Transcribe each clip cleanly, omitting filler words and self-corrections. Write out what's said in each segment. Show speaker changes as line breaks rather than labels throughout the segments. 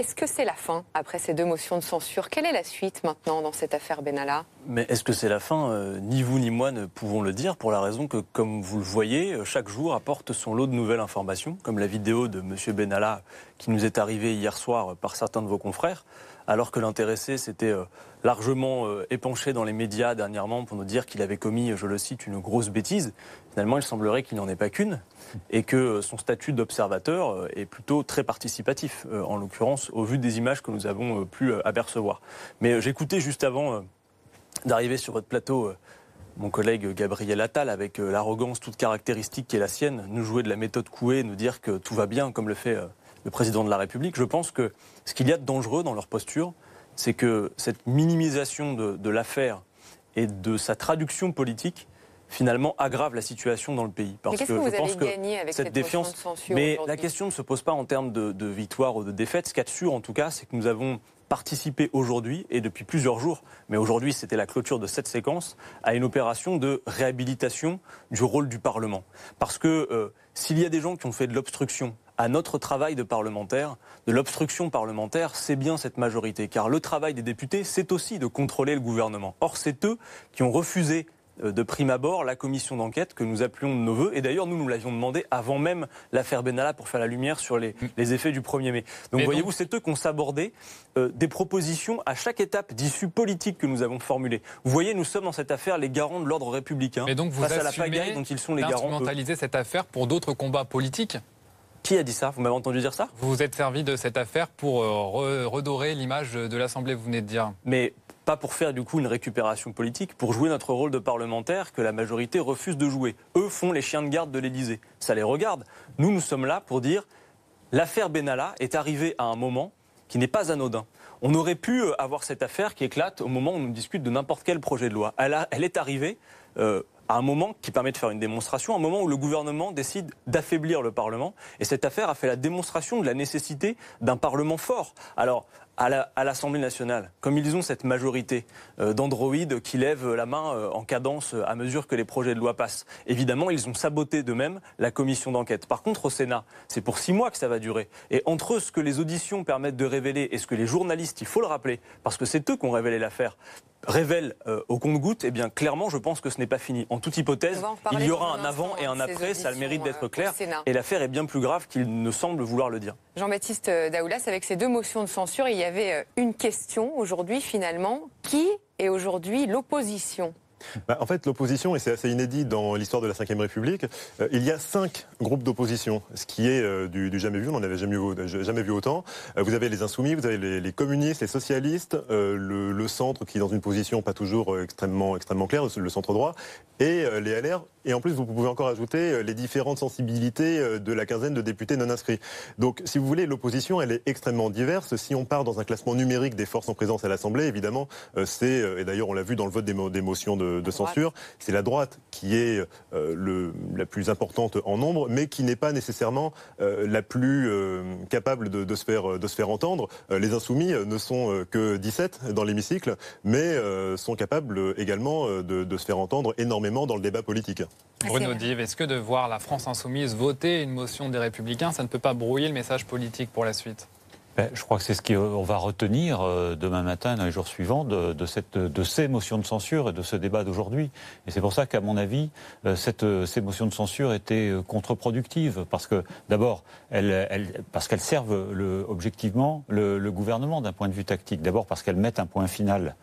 Est-ce que c'est la fin après ces 2 motions de censure? Quelle est la suite maintenant dans cette affaire Benalla?
Mais est-ce que c'est la fin? Ni vous ni moi ne pouvons le dire, pour la raison que, comme vous le voyez, chaque jour apporte son lot de nouvelles informations, comme la vidéo de M. Benalla qui nous est arrivée hier soir par certains de vos confrères, alors que l'intéressé s'était largement épanché dans les médias dernièrement pour nous dire qu'il avait commis, je le cite, une grosse bêtise. Finalement, il semblerait qu'il n'en ait pas qu'une et que son statut d'observateur est plutôt très participatif, en l'occurrence au vu des images que nous avons pu apercevoir. Mais j'écoutais juste avant d'arriver sur votre plateau mon collègue Gabriel Attal, avec l'arrogance toute caractéristique qui est la sienne, nous jouer de la méthode Coué, nous dire que tout va bien comme le fait le président de la République. Je pense que ce qu'il y a de dangereux dans leur posture, c'est que cette minimisation de l'affaire et de sa traduction politique finalement aggrave la situation dans le pays.
Parce que je pense que cette défiance,
mais la question ne se pose pas en termes de victoire ou de défaite. Ce qu'il y a de sûr, en tout cas, c'est que nous avons participé aujourd'hui et depuis plusieurs jours, mais aujourd'hui c'était la clôture de cette séquence, à une opération de réhabilitation du rôle du Parlement. Parce que s'il y a des gens qui ont fait de l'obstruction à notre travail de parlementaire, de l'obstruction parlementaire, c'est bien cette majorité. Car le travail des députés, c'est aussi de contrôler le gouvernement. Or, c'est eux qui ont refusé de prime abord la commission d'enquête que nous appelions de nos voeux. Et d'ailleurs, nous l'avions demandé avant même l'affaire Benalla pour faire la lumière sur les effets du 1er mai. Donc voyez-vous, c'est eux qui ont sabordé des propositions à chaque étape d'issue politique que nous avons formulées. Vous voyez, nous sommes dans cette affaire les garants de l'ordre républicain.
Et donc vous
face à la pagaille dont ils sont les garants.
Instrumentaliser cette affaire pour d'autres combats politiques?
Qui a dit ça? Vous m'avez entendu dire ça?
Vous vous êtes servi de cette affaire pour redorer l'image de l'Assemblée, vous venez de dire.
Mais pas pour faire du coup une récupération politique, pour jouer notre rôle de parlementaire que la majorité refuse de jouer. Eux font les chiens de garde de l'Élysée. Ça les regarde. Nous sommes là pour dire l'affaire Benalla est arrivée à un moment qui n'est pas anodin. On aurait pu avoir cette affaire qui éclate au moment où on discute de n'importe quel projet de loi. Elle est arrivée à un moment qui permet de faire une démonstration, un moment où le gouvernement décide d'affaiblir le Parlement. Et cette affaire a fait la démonstration de la nécessité d'un Parlement fort. Alors, à l'Assemblée nationale, comme ils ont cette majorité d'androïdes qui lèvent la main en cadence à mesure que les projets de loi passent, évidemment, ils ont saboté d'eux-mêmes la commission d'enquête. Par contre, au Sénat, c'est pour 6 mois que ça va durer. Et entre ce que les auditions permettent de révéler et ce que les journalistes, il faut le rappeler, parce que c'est eux qui ont révélé l'affaire, révèle au compte-gouttes, eh bien clairement je pense que ce n'est pas fini. En toute hypothèse, il y aura un avant et un après, ça a le mérite d'être clair. Et l'affaire est bien plus grave qu'il ne semble vouloir le dire.
Jean-Baptiste Daoulas, avec ces 2 motions de censure, il y avait une question aujourd'hui finalement. Qui est aujourd'hui l'opposition ?
En fait, l'opposition, et c'est assez inédit dans l'histoire de la Ve République, il y a 5 groupes d'opposition, ce qui est du jamais vu, on n'en avait jamais vu autant. Vous avez les Insoumis, vous avez les communistes, les socialistes, le centre qui est dans une position pas toujours extrêmement claire, le centre droit, et les LR. Et en plus, vous pouvez encore ajouter les différentes sensibilités de la quinzaine de députés non inscrits. Donc, si vous voulez, l'opposition, elle est extrêmement diverse. Si on part dans un classement numérique des forces en présence à l'Assemblée, évidemment, et d'ailleurs on l'a vu dans le vote des motions de censure, c'est la droite qui est la plus importante en nombre, mais qui n'est pas nécessairement la plus capable de se faire entendre. Les Insoumis ne sont que 17 dans l'hémicycle, mais sont capables également de se faire entendre énormément dans le débat politique.
Bruno Dive, est-ce que de voir la France Insoumise voter une motion des Républicains, ça ne peut pas brouiller le message politique pour la suite ?
Je crois que c'est ce qu'on va retenir demain matin, dans les jours suivants, de ces motions de censure et de ce débat d'aujourd'hui. Et c'est pour ça qu'à mon avis, ces motions de censure étaient contre-productives. Parce que, d'abord, parce qu'elles servent objectivement le gouvernement d'un point de vue tactique. D'abord parce qu'elles mettent un point final.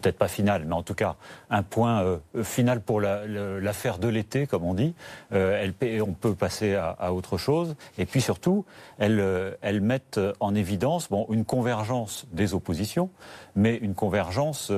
Peut-être pas final, mais en tout cas un point final pour l'affaire de l'été, comme on dit. On peut passer à autre chose. Et puis surtout, elles mettent en évidence une convergence des oppositions, mais une convergence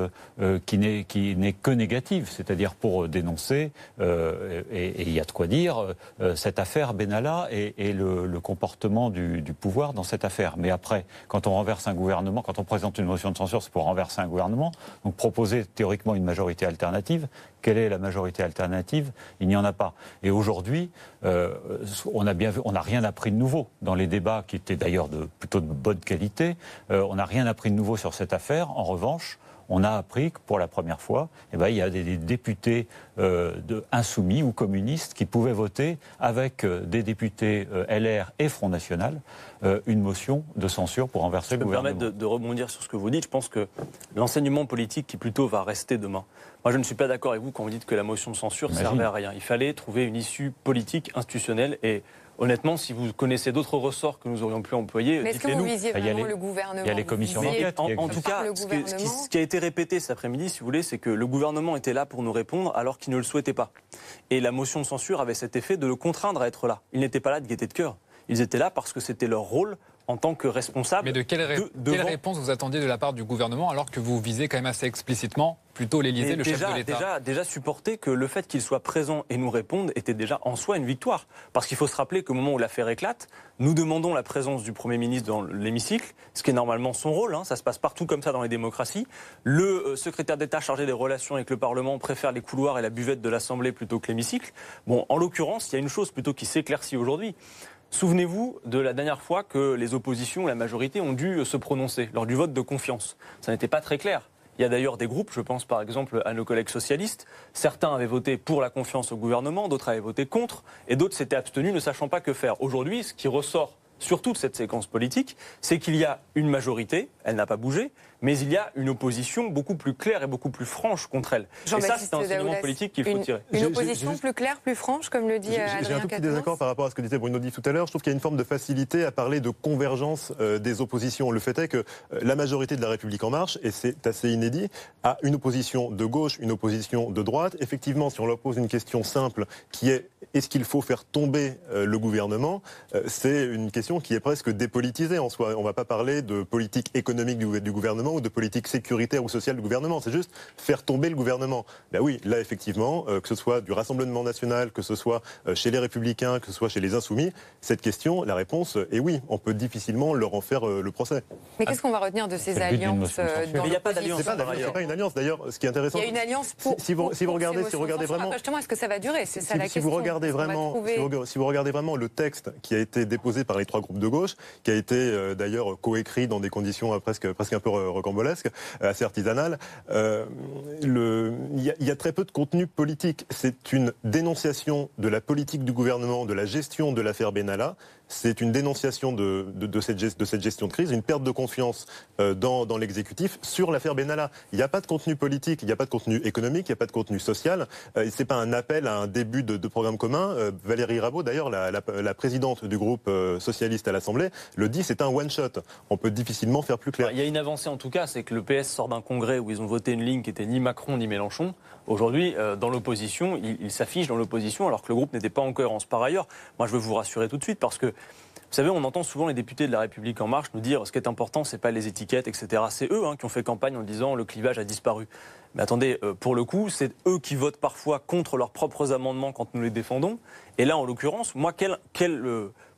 qui n'est que négative, c'est-à-dire pour dénoncer, et il y a de quoi dire, cette affaire Benalla et le comportement du pouvoir dans cette affaire. Mais après, quand on renverse un gouvernement, quand on présente une motion de censure, c'est pour renverser un gouvernement. Donc proposer théoriquement une majorité alternative. Quelle est la majorité alternative? Il n'y en a pas. Et aujourd'hui, on n'a rien appris de nouveau dans les débats qui étaient d'ailleurs plutôt de bonne qualité. On n'a rien appris de nouveau sur cette affaire. En revanche, on a appris que pour la première fois, il y a des députés insoumis ou communistes qui pouvaient voter avec des députés LR et Front National une motion de censure pour renverser le gouvernement.
Je peux me permettre de rebondir sur ce que vous dites. Je pense que l'enseignement politique qui plutôt va rester demain. Moi, je ne suis pas d'accord avec vous quand vous dites que la motion de censure ne servait à rien. Il fallait trouver une issue politique, institutionnelle et honnêtement, si vous connaissez d'autres ressorts que nous aurions pu employer,
mais est-ce que vous visiez vraiment le gouvernement?
Il y a les commissions d'enquête.
En tout cas, ce qui a été répété cet après-midi, si vous voulez, c'est que le gouvernement était là pour nous répondre alors qu'il ne le souhaitait pas. Et la motion de censure avait cet effet de le contraindre à être là. Ils n'étaient pas là de gaieté de cœur. Ils étaient là parce que c'était leur rôle en tant que responsable.
Mais de quelle réponse vous attendiez de la part du gouvernement alors que vous visez quand même assez explicitement plutôt l'Élysée, le chef de l'État?
Déjà supporter que le fait qu'il soit présent et nous réponde était déjà en soi une victoire. Parce qu'il faut se rappeler qu'au moment où l'affaire éclate, nous demandons la présence du Premier ministre dans l'hémicycle, ce qui est normalement son rôle, ça se passe partout comme ça dans les démocraties. Le secrétaire d'État chargé des relations avec le Parlement préfère les couloirs et la buvette de l'Assemblée plutôt que l'hémicycle. Bon, en l'occurrence, il y a une chose plutôt qui s'éclaircit aujourd'hui. Souvenez-vous de la dernière fois que les oppositions, la majorité, ont dû se prononcer lors du vote de confiance. Ça n'était pas très clair. Il y a d'ailleurs des groupes, je pense par exemple à nos collègues socialistes, certains avaient voté pour la confiance au gouvernement, d'autres avaient voté contre, et d'autres s'étaient abstenus ne sachant pas que faire. Aujourd'hui, ce qui ressort surtout de cette séquence politique, c'est qu'il y a une majorité, elle n'a pas bougé, mais il y a une opposition beaucoup plus claire et beaucoup plus franche contre elle. Et ça, c'est un enseignement politique qu'il faut tirer.
Une opposition plus claire, plus franche, comme le dit Adrien Quatennens.
J'ai un tout petit désaccord par rapport à ce que disait Bruno Di tout à l'heure. Je trouve qu'il y a une forme de facilité à parler de convergence des oppositions. Le fait est que la majorité de La République En Marche, et c'est assez inédit, a une opposition de gauche, une opposition de droite. Effectivement, si on leur pose une question simple qui est est-ce qu'il faut faire tomber le gouvernement, c'est une question qui est presque dépolitisée en soi. On ne va pas parler de politique économique du gouvernement ou de politique sécuritaire ou sociale du gouvernement. C'est juste faire tomber le gouvernement. Ben oui, là effectivement, que ce soit du Rassemblement national, que ce soit chez les Républicains, que ce soit chez les Insoumis, cette question, la réponse est oui. On peut difficilement leur en faire le procès.
Mais qu'est-ce qu'on va retenir de ces alliances dans
Il n'y a pas d'alliance.
C'est pas une alliance. D'ailleurs, ce qui est intéressant.
Il y a une alliance pour.
Si vous regardez vraiment.
Justement, est-ce que ça va durer? C'est ça la question.
Si vous regardez vraiment le texte qui a été déposé par les trois groupes de gauche, qui a été d'ailleurs coécrit dans des conditions presque un peu rocambolesques, assez artisanales, il y a très peu de contenu politique. C'est une dénonciation de la politique du gouvernement, de la gestion de l'affaire Benalla. C'est une dénonciation de cette gestion de crise, une perte de confiance dans l'exécutif sur l'affaire Benalla. Il n'y a pas de contenu politique, il n'y a pas de contenu économique, il n'y a pas de contenu social. Ce n'est pas un appel à un début de programme commun. Valérie Rabault, d'ailleurs, la présidente du groupe socialiste à l'Assemblée, le dit, c'est un one-shot. On peut difficilement faire plus clair.
Il y a une avancée en tout cas, c'est que le PS sort d'un congrès où ils ont voté une ligne qui n'était ni Macron ni Mélenchon. Aujourd'hui, dans l'opposition, il s'affiche dans l'opposition alors que le groupe n'était pas en cohérence. Par ailleurs, moi je veux vous rassurer tout de suite parce que vous savez, on entend souvent les députés de La République En Marche nous dire ce qui est important, c'est pas les étiquettes, etc. C'est eux qui ont fait campagne en disant le clivage a disparu. Mais attendez, pour le coup, c'est eux qui votent parfois contre leurs propres amendements quand nous les défendons. Et là, en l'occurrence, moi,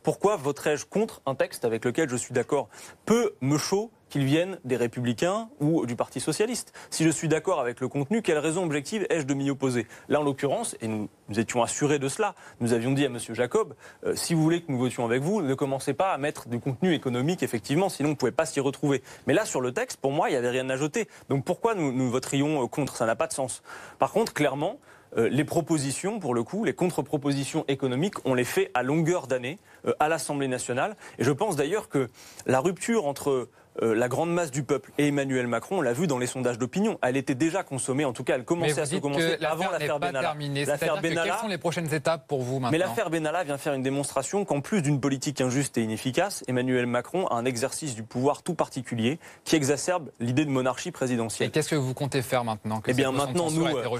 pourquoi voterais-je contre un texte avec lequel je suis d'accord? Peu me chaud qu'ils viennent des Républicains ou du Parti Socialiste. Si je suis d'accord avec le contenu, quelle raison objective ai-je de m'y opposer? Là, en l'occurrence, et nous étions assurés de cela, nous avions dit à M. Jacob, si vous voulez que nous votions avec vous, ne commencez pas à mettre du contenu économique, effectivement, sinon on ne pouvait pas s'y retrouver. Mais là, sur le texte, pour moi, il n'y avait rien à jeter. Donc pourquoi nous voterions contre? Ça n'a pas de sens. Par contre, clairement, les propositions, pour le coup, les contre-propositions économiques, on les fait à longueur d'année à l'Assemblée nationale. Et je pense d'ailleurs que la rupture entre la grande masse du peuple et Emmanuel Macron, on l'a vu dans les sondages d'opinion, elle était déjà consommée, en tout cas elle commençait à se commencer avant l'affaire Benalla.
Quelles sont les prochaines étapes pour vous maintenant?
Mais l'affaire Benalla vient faire une démonstration qu'en plus d'une politique injuste et inefficace, Emmanuel Macron a un exercice du pouvoir tout particulier qui exacerbe l'idée de monarchie présidentielle.
Et qu'est-ce que vous comptez faire maintenant?
Eh bien maintenant,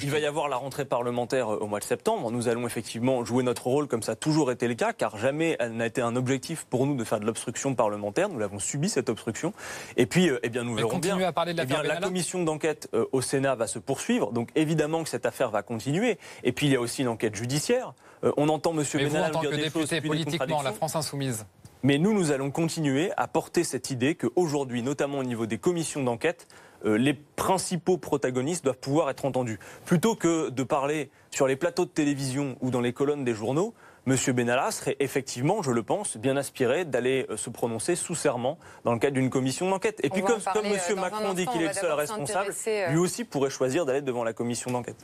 il va y avoir la rentrée parlementaire au mois de septembre. Nous allons effectivement jouer notre rôle comme ça a toujours été le cas, car jamais elle n'a été un objectif pour nous de faire de l'obstruction parlementaire. Nous l'avons subi, cette obstruction. Et puis, nous verrons bien.
À parler de
la commission d'enquête au Sénat va se poursuivre. Donc évidemment que cette affaire va continuer. Et puis il y a aussi une enquête judiciaire. On entend M. Benalla
dire des choses. Mais vous, en tant que député politiquement, la France Insoumise,
Mais nous allons continuer à porter cette idée qu'aujourd'hui, notamment au niveau des commissions d'enquête, les principaux protagonistes doivent pouvoir être entendus. Plutôt que de parler sur les plateaux de télévision ou dans les colonnes des journaux, M. Benalla serait effectivement, je le pense, bien aspiré d'aller se prononcer sous serment dans le cadre d'une commission d'enquête. Et puis comme M. Macron dit qu'il est le seul responsable, lui aussi pourrait choisir d'aller devant la commission d'enquête.